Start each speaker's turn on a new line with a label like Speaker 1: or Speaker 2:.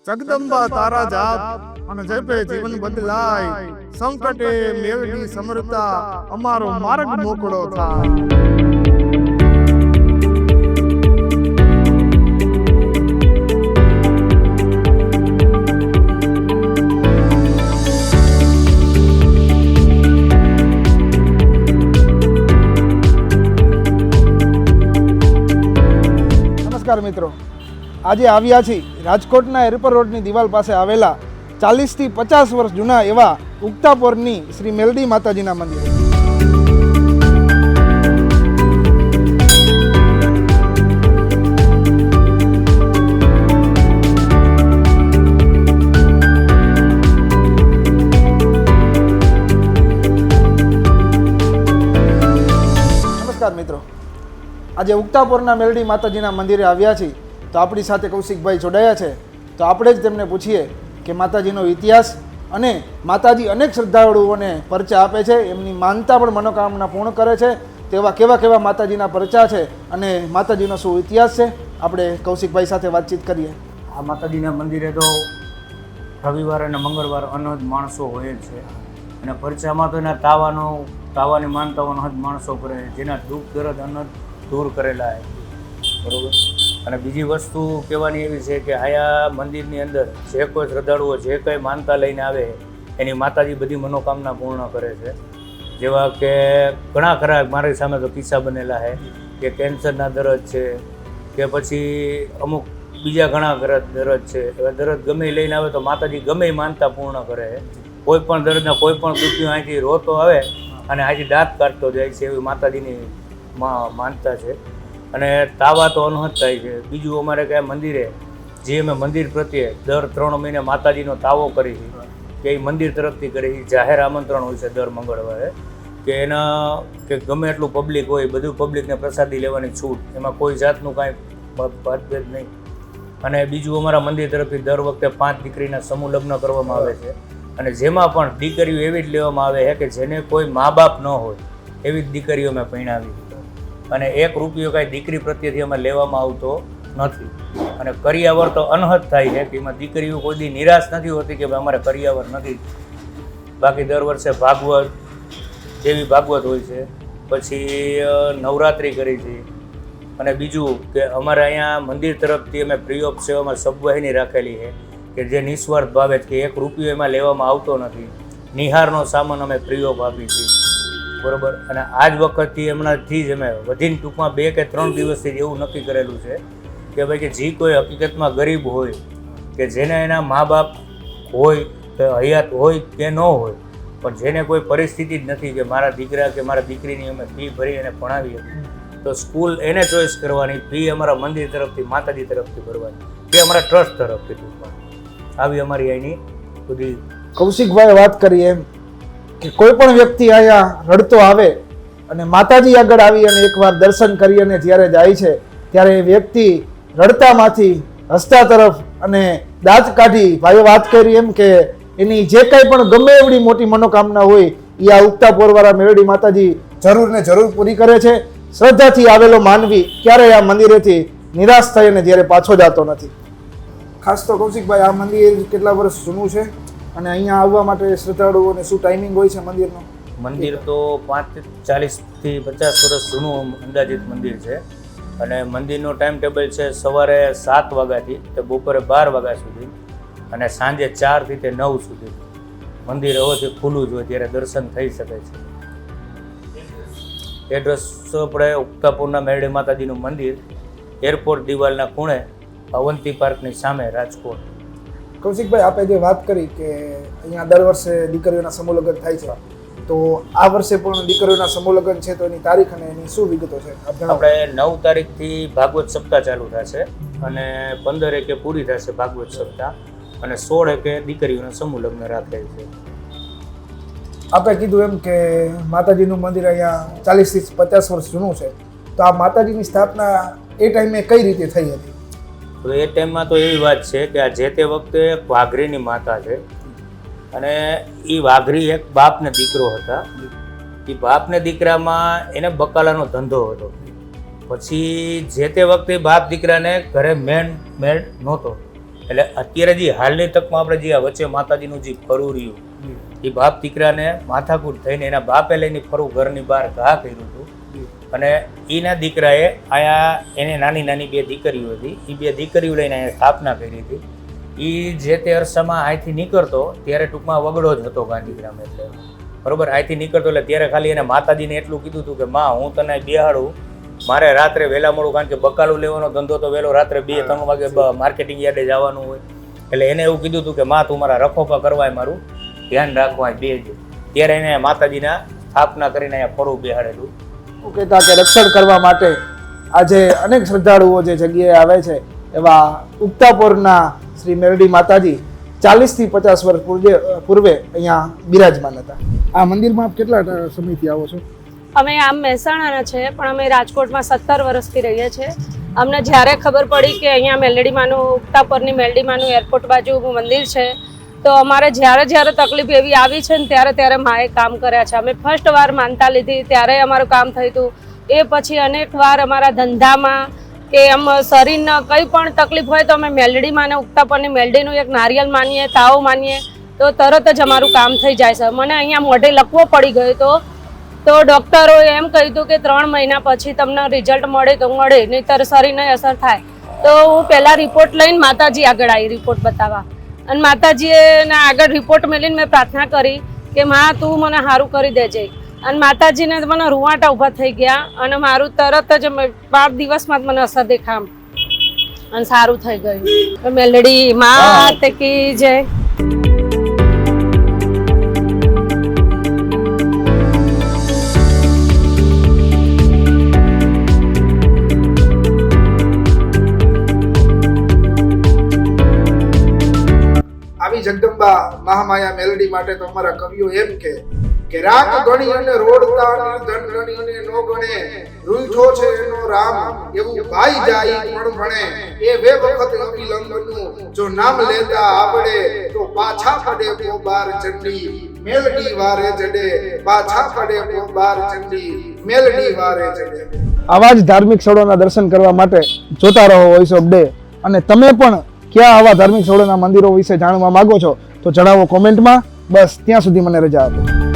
Speaker 1: જગદંબા તારા જાપ અને જપે જીવન બદલાય, સંકટે મેળવી સમરતા અમારો માર્ગ મોકળો થાય. નમસ્કાર મિત્રો, આજે આવ્યા છીએ રાજકોટના એરપોર્ટ રોડની દિવાલ પાસે આવેલા 40 થી 50 વર્ષ જૂના એવા ઉગતાપોરની શ્રી મેલડી માતાજીના મંદિરે. નમસ્કાર મિત્રો, આજે ઉગતાપોરના મેલડી માતાજીના મંદિરે આવ્યા છીએ તો આપણી સાથે કૌશિકભાઈ જોડાયા છે. તો આપણે જ તેમને પૂછીએ કે માતાજીનો ઇતિહાસ અને માતાજી અનેક શ્રદ્ધાળુઓને પરચા આપે છે, એમની માનતા પણ મનોકામના પૂર્ણ કરે છે, તેવા કેવા માતાજીના પરચા છે અને માતાજીનો શું ઇતિહાસ છે, આપણે કૌશિકભાઈ સાથે વાતચીત કરીએ.
Speaker 2: આ માતાજીના મંદિરે તો રવિવાર અને મંગળવાર અનહદ માણસો હોય જ છે અને પરચામાં તો એના તાવાની માનતાઓ અનહદ માણસો કરે, જેના દુઃખ દર્દ અનહદ દૂર કરેલા છે, બરાબર. અને બીજી વસ્તુ કહેવાની એવી છે કે આયા મંદિરની અંદર જે કોઈ શ્રદ્ધાળુઓ જે કંઈ માનતા લઈને આવે એની માતાજી બધી મનોકામના પૂર્ણ કરે છે. જેવા કે ઘણા ખરા મારી સામે તો કિસ્સા બનેલા છે કે કેન્સરના દર્દ છે કે પછી અમુક બીજા ઘણા દર્દ છે. એવા દર્દ ગમે લઈને આવે તો માતાજી ગમે માનતા પૂર્ણ કરે છે. કોઈ પણ દર્દના કોઈ પણ દુખ્યું અહીંથી રોતો આવે અને અહીંથી દાંત કાઢતો જાય છે, એવી માતાજીની માનતા છે. અને તાવા તો અનહદ થાય છે. બીજું અમારે કયા મંદિરે જે અમે મંદિર પ્રત્યે દર 3 મહિને માતાજીનો તાવો કરી છે કે એ મંદિર તરફથી કરી, જાહેર આમંત્રણ હોય છે દર મંગળવારે કે એના કે ગમે એટલું પબ્લિક હોય બધું પબ્લિકને પ્રસાદી લેવાની છૂટ, એમાં કોઈ જાતનું કાંઈ ભેદ નહીં. અને બીજું અમારા મંદિર તરફથી દર વખતે 5 દીકરીના સમૂહ લગ્ન કરવામાં આવે છે અને જેમાં પણ દીકરીઓ એવી જ લેવામાં આવે છે કે જેને કોઈ મા બાપ ન હોય એવી જ દીકરીઓ અમે પરણાવી. અને 1 રૂપિયો કાંઈ દીકરી પ્રત્યેથી અમે લેવામાં આવતો નથી. અને કરિયાવર તો અનહદ થાય છે કે એમાં દીકરીઓ કોઈ દી નિરાશ નથી હોતી કે અમારે કરિયાવર નથી. બાકી દર વર્ષે ભાગવત, દેવી ભાગવત હોય છે, પછી નવરાત્રિ કરી છે. અને બીજું કે અમારે અહીંયા મંદિર તરફથી અમે ફ્રી ઓફ સેવામાં સબવાહિની રાખેલી છે કે જે નિસ્વાર્થ ભાવે કે 1 રૂપિયો એમાં લેવામાં આવતો નથી. નિહારનો સામાન અમે ફ્રી ઓફ આપી છીએ, બરાબર. અને આ જ વખતથી હમણાંથી જ અમે વધીને ટૂંકમાં 2 કે 3 દિવસથી એવું નક્કી કરેલું છે કે ભાઈ કે જે કોઈ હકીકતમાં ગરીબ હોય કે જેને એના મા બાપ હોય કે હયાત હોય કે ન હોય પણ જેને કોઈ પરિસ્થિતિ જ નથી કે મારા દીકરા કે મારા દીકરીની અમે ફી ભરી એને ભણાવીએ તો સ્કૂલ એને ચોઈસ કરવાની, ફી અમારા મંદિર તરફથી માતાજી તરફથી ભરવાની, એ અમારા ટ્રસ્ટ તરફથી ટૂંકમાં આવી અમારી અહીંની બધી.
Speaker 1: કૌશિકભાઈ વાત કરી એમ કે કોઈ પણ વ્યક્તિ અહીંયા રડતો આવે અને માતાજી આગળ આવી અને એકવાર દર્શન કરી અને જ્યારે જાય છે ત્યારે એ વ્યક્તિ રડતામાંથી હસતા તરફ અને દાંત કાઢી, ભાઈએ વાત કરી એમ કે એની જે કાંઈ પણ ગમે એવડી મોટી મનોકામના હોય એ આ ઉગતાપોરવાળા મેલડી માતાજી જરૂર ને જરૂર પૂરી કરે છે. શ્રદ્ધાથી આવેલો માનવી ક્યારેય આ મંદિરેથી નિરાશ થઈ અને જ્યારે પાછો જતો નથી. ખાસ તો કૌશિકભાઈ, આ મંદિર કેટલા વર્ષ જૂનું છે અને અહીંયા આવવા માટે શ્રદ્ધાળુઓને શું ટાઈમિંગ હોય છે મંદિરનો?
Speaker 2: મંદિર તો 40 થી 50 વર્ષ જૂનું અંદાજિત મંદિર છે અને મંદિરનો ટાઈમ ટેબલ છે સવારે 7 વાગ્યાથી તે બપોરે 12 વાગ્યા સુધી અને સાંજે 4 થી તે 9 સુધી મંદિર હવેથી ખુલ્લું જ હોય ત્યારે દર્શન થઈ શકે છે. એડ્રેસ આપણે ઉગતાપોરના મેલડી માતાજીનું મંદિર, એરપોર્ટ દિવાલના ખૂણે, અવંતી પાર્કની સામે, રાજકોટ.
Speaker 1: કૌશિકભાઈ, આપે જે વાત કરી કે અહીંયા દર વર્ષે દીકરીઓના સમૂહ લગ્ન થાય છે, તો આ વર્ષે પણ દીકરીઓના સમૂહ લગ્ન છે તો એની તારીખ અને એની શું વિગતો છે
Speaker 2: આપણે 9 તારીખથી ભાગવત સપ્તાહ ચાલુ થશે અને 15 એકે પૂરી થશે ભાગવત સપ્તાહ અને 16 એકે દીકરીઓના સમૂહ લગ્ન રાખેલ છે.
Speaker 1: આપણે કીધું એમ કે માતાજીનું મંદિર અહીંયા 40 થી 50 વર્ષ જૂનું છે, તો આ માતાજીની સ્થાપના એ ટાઈમે કઈ રીતે થઈ હતી?
Speaker 2: તો એ ટાઈમમાં તો એવી વાત છે કે આ જે તે વખતે વાઘરીની માતા છે અને એ વાઘરી એક બાપ ને દીકરો હતા. એ બાપ ને દીકરામાં એને બકાલાનો ધંધો હતો. પછી જે તે વખતે બાપ દીકરાને ઘરે મેડ નહોતો એટલે અત્યારે જે હાલની તકમાં આપણે જે આ વચ્ચે માતાજીનું જે ફરવું રહ્યું એ બાપ દીકરાને માથાકૂટ થઈને એના બાપે લઈને ફરવું ઘરની બહાર ઘા કર્યું હતું અને એના દીકરાએ આયા એને નાની નાની 2 દીકરીઓ હતી એ 2 દીકરીઓ લઈને અહીંયા સ્થાપના કરી હતી. એ જે તે અરસામાં અહીંથી નીકળતો ત્યારે ટૂંકમાં વગડો જ હતો ગાંધીગ્રામ એટલે બરોબર. અહીંથી નીકળતો એટલે ત્યારે ખાલી એને માતાજીને એટલું કીધું હતું કે માં હું તને બેહાડું, મારે રાત્રે વહેલા મોડું, કારણ કે બકાલું લેવાનો ધંધો તો વહેલો રાત્રે 2-3 વાગે માર્કેટિંગ યાર્ડે જવાનું હોય એટલે એને એવું કીધું હતું કે માં તું મારા રખોપા કરવાય, મારું ધ્યાન રાખવા બેજો. ત્યારે એને માતાજીના સ્થાપના કરીને અહીંયા ફરવું બેહાડેલું.
Speaker 1: એવું કહેતા કે રક્ષણ કરવા માટે આજે અનેક શ્રદ્ધાળુઓ જે જગ્યાએ આવે છે એવા ઉગતાપોરના શ્રી મેરડી માતાજી 40 થી 50 વર્ષ પૂર્વે અહીંયા બિરાજમાન હતા. આ મંદિરમાં આપ કેટલા સમયથી આવો છો?
Speaker 3: અમે આમ મહેસાણાના છે પણ અમે રાજકોટમાં 17 વર્ષથી રહીએ છીએ. અમને જ્યારે ખબર પડી કે અહીંયા મેલડીમાનું ઉગતાપોરની મેલડીમાનું એરપોર્ટ બાજુ મંદિર છે તો અમારે જ્યારે તકલીફ એવી આવી છે ને ત્યારે માએ કામ કર્યા છે. અમે ફર્સ્ટ વાર માનતા લીધી ત્યારે અમારું કામ થયું હતું. એ પછી અનેક વાર અમારા ધંધામાં કે આમ શરીરના કંઈ પણ તકલીફ હોય તો અમે મેલડીમાને ઉગતાપોરની મેલડીનું એક નારિયેલ માનીએ, તાવ માનીએ તો તરત જ અમારું કામ થઈ જાય છે. મને અહીંયા મોઢે લખવો પડી ગયો તો ડૉક્ટરોએ એમ કહ્યું હતું કે 3 મહિના પછી તમને રિઝલ્ટ મળે તો મળે, નહીંતર શરીરને અસર થાય. તો હું પહેલાં રિપોર્ટ લઈને માતાજી આગળ આવી રિપોર્ટ બતાવવા અને માતાજીએ આગળ રિપોર્ટ મેળવીને મેં પ્રાર્થના કરી કે માં તું મને સારું કરી દેજે. અને માતાજીને મને રૂવાટા ઊભા થઈ ગયા અને મારું તરત જ 5 દિવસમાં જ મને અસર દેખામ અને સારું થઈ ગયું. મેલડી માત કી જય.
Speaker 1: આવી જગદંબા મહામાયા મેલડી માટે તો અમારા કવિઓ એમ કે રાખ ગણી અને રોડતા નિર્ધન ગણી અને નો ગણે રૂઠો છે એનો રામ એવું ભાઈ જાય પણ ભણે એ બે વખત અવિલંબનું જો નામ લેતા આવડે તો પાછા પડે પોબાર ચંડી મેલડી વારે જડે, પાછા પડે પોબાર ચંડી મેલડી વારે જડે. આવા જ ધાર્મિક સ્થળોના દર્શન કરવા માટે જોતા રહો વોઇસ ઓફ ડે. અને તમે પણ ક્યાં આવા ધાર્મિક સ્થળોના મંદિરો વિશે જાણવા માંગો છો તો જણાવો કોમેન્ટમાં. બસ ત્યાં સુધી મને રજા આપો.